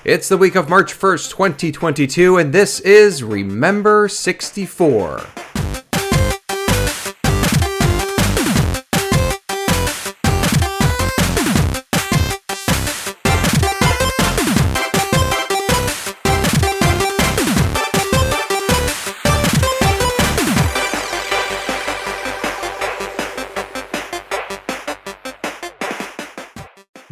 It's the week of March 1st, 2022, and this is Remember 64.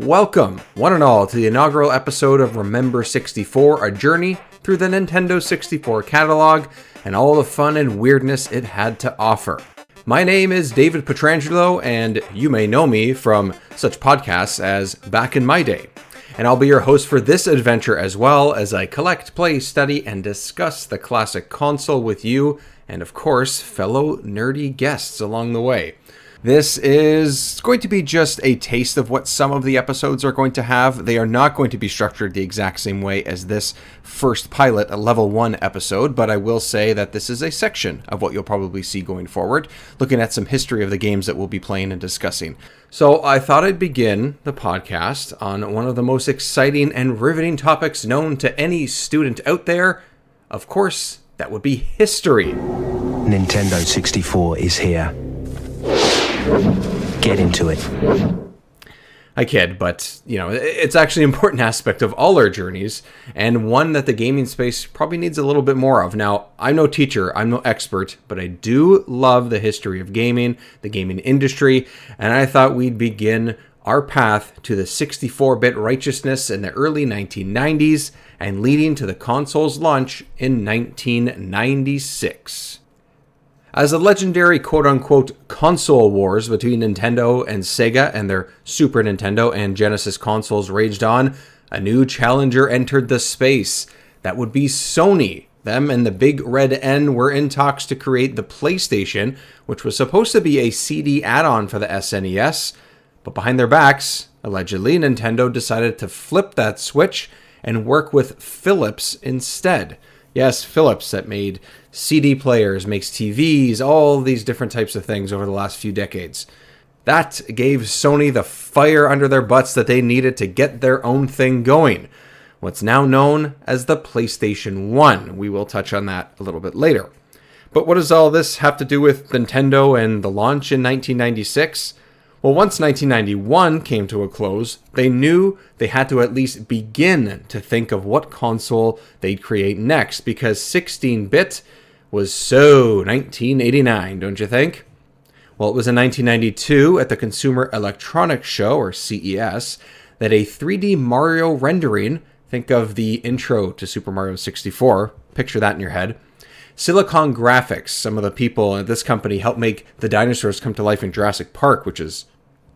Welcome, one and all, to the inaugural episode of Remember 64, a journey through the Nintendo 64 catalog and all the fun and weirdness it had to offer. My name is David Petrangelo, and you may know me from such podcasts as Back in My Day. And I'll be your host for this adventure as well, as I collect, play, study, and discuss the classic console with you, and of course, fellow nerdy guests along the way. This is going to be just a taste of what some of the episodes are going to have. They are not going to be structured the exact same way as this first pilot, a level 1 episode, but I will say that this is a section of what you'll probably see going forward, looking at some history of the games that we'll be playing and discussing. So I thought I'd begin the podcast on one of the most exciting and riveting topics known to any student out there. Of course, that would be history. Nintendo 64 is here. Get into it. I kid, but, it's actually an important aspect of all our journeys, and one that the gaming space probably needs a little bit more of. Now, I'm no teacher, I'm no expert, but I do love the history of gaming, the gaming industry, and I thought we'd begin our path to the 64-bit righteousness in the early 1990s and leading to the console's launch in 1996. As the legendary quote-unquote console wars between Nintendo and Sega and their Super Nintendo and Genesis consoles raged on, a new challenger entered the space. That would be Sony. Them and the Big Red N were in talks to create the PlayStation, which was supposed to be a CD add-on for the SNES, but behind their backs, allegedly, Nintendo decided to flip that switch and work with Philips instead. Yes, Philips, that made CD players, makes TVs, all these different types of things over the last few decades. That gave Sony the fire under their butts that they needed to get their own thing going. What's now known as the PlayStation 1. We will touch on that a little bit later. But what does all this have to do with Nintendo and the launch in 1996? Well, once 1991 came to a close, they knew they had to at least begin to think of what console they'd create next, because 16-bit was so 1989, don't you think? Well, it was in 1992 at the Consumer Electronics Show, or CES, that a 3D Mario rendering, think of the intro to Super Mario 64, picture that in your head, Silicon Graphics, some of the people at this company helped make the dinosaurs come to life in Jurassic Park, which is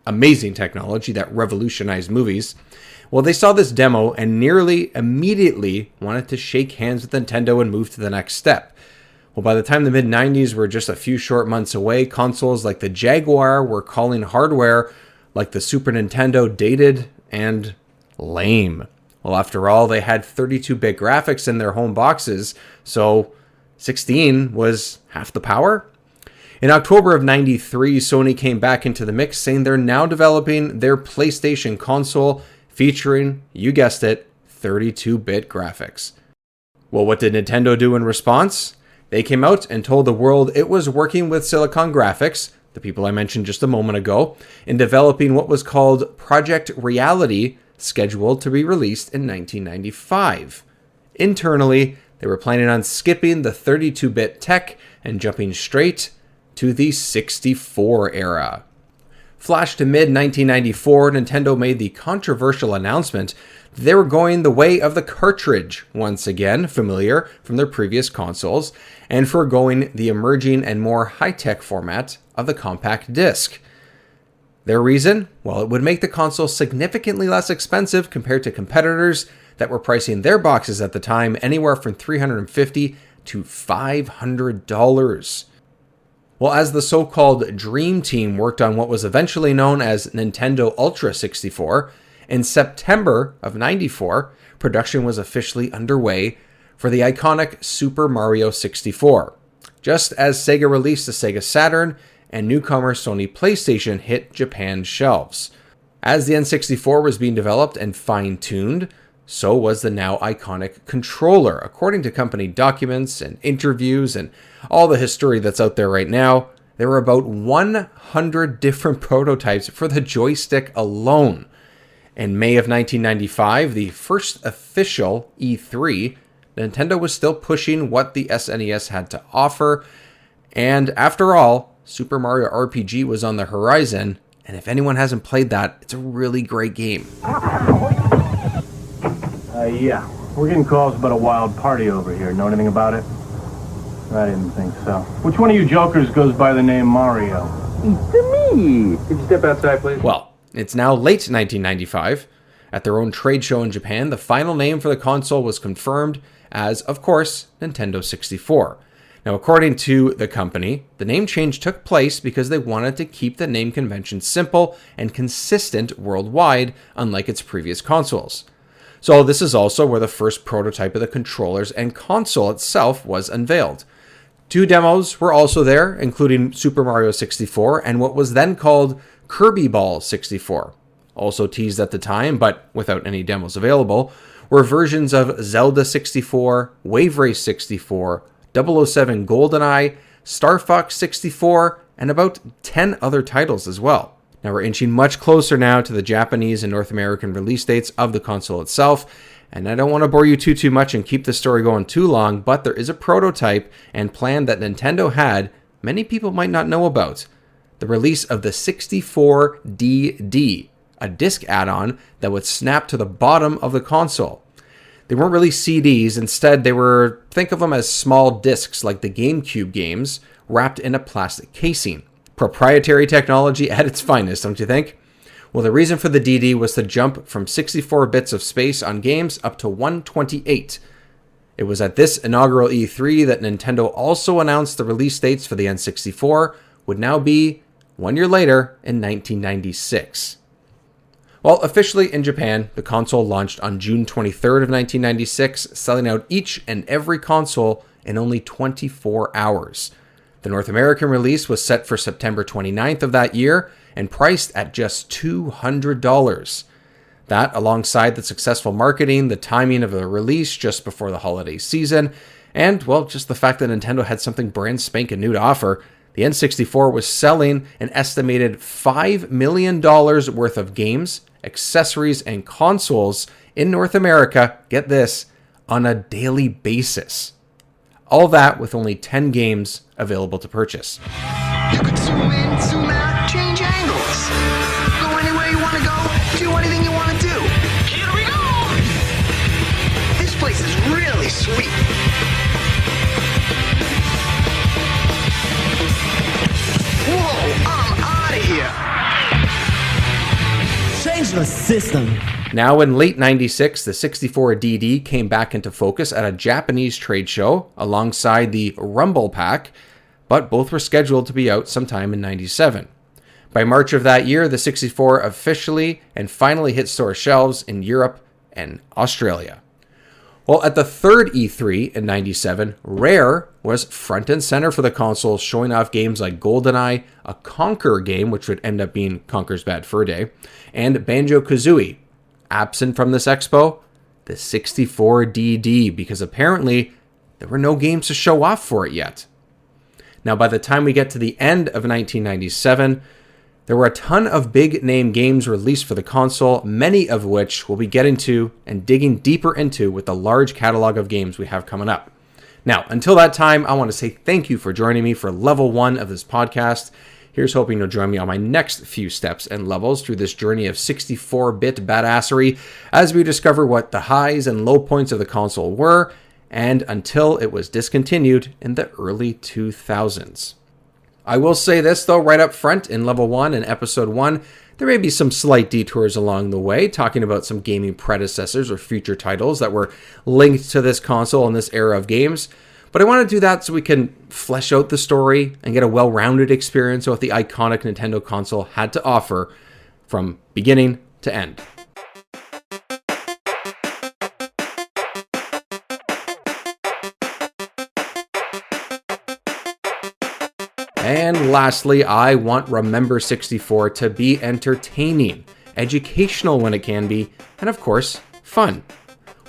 amazing technology that revolutionized movies. Well, they saw this demo and nearly immediately wanted to shake hands with Nintendo and move to the next step. Well, by the time the mid-90s were just a few short months away, consoles like the Jaguar were calling hardware like the Super Nintendo dated and lame. Well, after all, they had 32-bit graphics in their home boxes, so 16 was half the power. In October of 93, Sony came back into the mix, saying they're now developing their PlayStation console featuring, you guessed it, 32-bit graphics. Well, what did Nintendo do in response? They came out and told the world it was working with Silicon Graphics, the people I mentioned just a moment ago, in developing what was called Project Reality, scheduled to be released in 1995. Internally, they were planning on skipping the 32-bit tech and jumping straight to the 64 era. Flash to mid-1994, Nintendo made the controversial announcement that they were going the way of the cartridge, once again familiar from their previous consoles, and foregoing the emerging and more high-tech format of the compact disc. Their reason? Well, it would make the console significantly less expensive compared to competitors that were pricing their boxes at the time anywhere from $350 to $500. Well, as the so-called Dream Team worked on what was eventually known as Nintendo Ultra 64, in September of 94, production was officially underway for the iconic Super Mario 64. Just as Sega released the Sega Saturn and newcomer Sony PlayStation hit Japan's shelves. As the N64 was being developed and fine-tuned, so was the now iconic controller. According to company documents and interviews and all the history that's out there right now, there were about 100 different prototypes for the joystick alone. In May of 1995, the first official E3, Nintendo was still pushing what the SNES had to offer. And after all, Super Mario RPG was on the horizon. And if anyone hasn't played that, it's a really great game. Yeah. We're getting calls about a wild party over here. Know anything about it? I didn't think so. Which one of you jokers goes by the name Mario? It's me. Could you step outside, please? Well, it's now late 1995. At their own trade show in Japan, the final name for the console was confirmed as, of course, Nintendo 64. Now, according to the company, the name change took place because they wanted to keep the name convention simple and consistent worldwide, unlike its previous consoles. So this is also where the first prototype of the controllers and console itself was unveiled. 2 demos were also there, including Super Mario 64 and what was then called Kirby Ball 64. Also teased at the time, but without any demos available, were versions of Zelda 64, Wave Race 64, 007 GoldenEye, Star Fox 64, and about 10 other titles as well. Now we're inching much closer now to the Japanese and North American release dates of the console itself, and I don't want to bore you too much and keep the story going too long, but there is a prototype and plan that Nintendo had many people might not know about. The release of the 64DD, a disc add-on that would snap to the bottom of the console. They weren't really CDs, instead think of them as small discs like the GameCube games, wrapped in a plastic casing. Proprietary technology at its finest, don't you think? Well, the reason for the DD was to jump from 64 bits of space on games up to 128. It was at this inaugural E3 that Nintendo also announced the release dates for the N64 would now be 1 year later in 1996. Well, officially in Japan, the console launched on June 23rd of 1996, selling out each and every console in only 24 hours. The North American release was set for September 29th of that year and priced at just $200. That, alongside the successful marketing, the timing of the release just before the holiday season, and, well, just the fact that Nintendo had something brand spanking new to offer, the N64 was selling an estimated $5 million worth of games, accessories, and consoles in North America, get this, on a daily basis. All that with only 10 games available to purchase. You could zoom in, zoom out, change angles. Go anywhere you want to go, do anything you want to do. Here we go! This place is really sweet. Whoa, I'm out of here. Change the system. Now in late 96, the 64DD came back into focus at a Japanese trade show alongside the Rumble Pack, but both were scheduled to be out sometime in 97. By March of that year, the 64 officially and finally hit store shelves in Europe and Australia. Well, at the third E3 in 97, Rare was front and center for the console, showing off games like GoldenEye, a Conker game, which would end up being Conker's Bad Fur Day, and Banjo-Kazooie. Absent from this expo, the 64DD, because apparently there were no games to show off for it yet. Now, by the time we get to the end of 1997, there were a ton of big name games released for the console, many of which we'll be getting to and digging deeper into with the large catalog of games we have coming up. Now, until that time, I want to say thank you for joining me for level 1 of this podcast. Here's hoping you'll join me on my next few steps and levels through this journey of 64-bit badassery as we discover what the highs and low points of the console were, and until it was discontinued in the early 2000s. I will say this, though, right up front in Level 1 and Episode 1, there may be some slight detours along the way, talking about some gaming predecessors or future titles that were linked to this console and this era of games. But I want to do that so we can flesh out the story and get a well-rounded experience of what the iconic Nintendo console had to offer from beginning to end. And lastly, I want Remember 64 to be entertaining, educational when it can be, and of course, fun.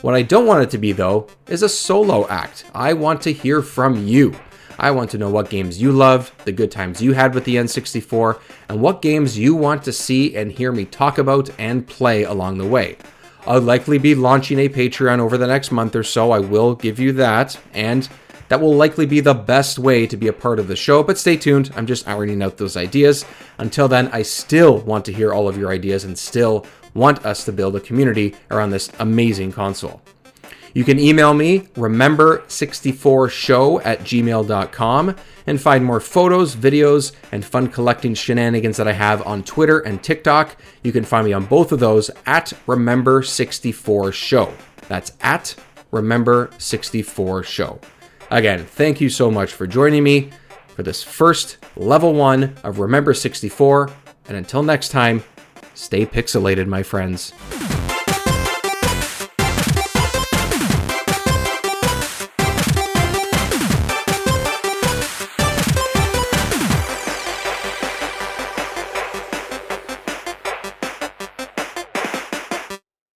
What I don't want it to be, though, is a solo act. I want to hear from you. I want to know what games you loved, the good times you had with the N64, and what games you want to see and hear me talk about and play along the way. I'll likely be launching a Patreon over the next month or so, I will give you that, and that will likely be the best way to be a part of the show, but stay tuned, I'm just ironing out those ideas. Until then, I still want to hear all of your ideas and still want us to build a community around this amazing console. You can email me, remember64show@gmail.com, and find more photos, videos, and fun collecting shenanigans that I have on Twitter and TikTok. You can find me on both of those at remember64show. That's at remember64show. Again, thank you so much for joining me for this first level 1 of Remember 64, and until next time, stay pixelated, my friends.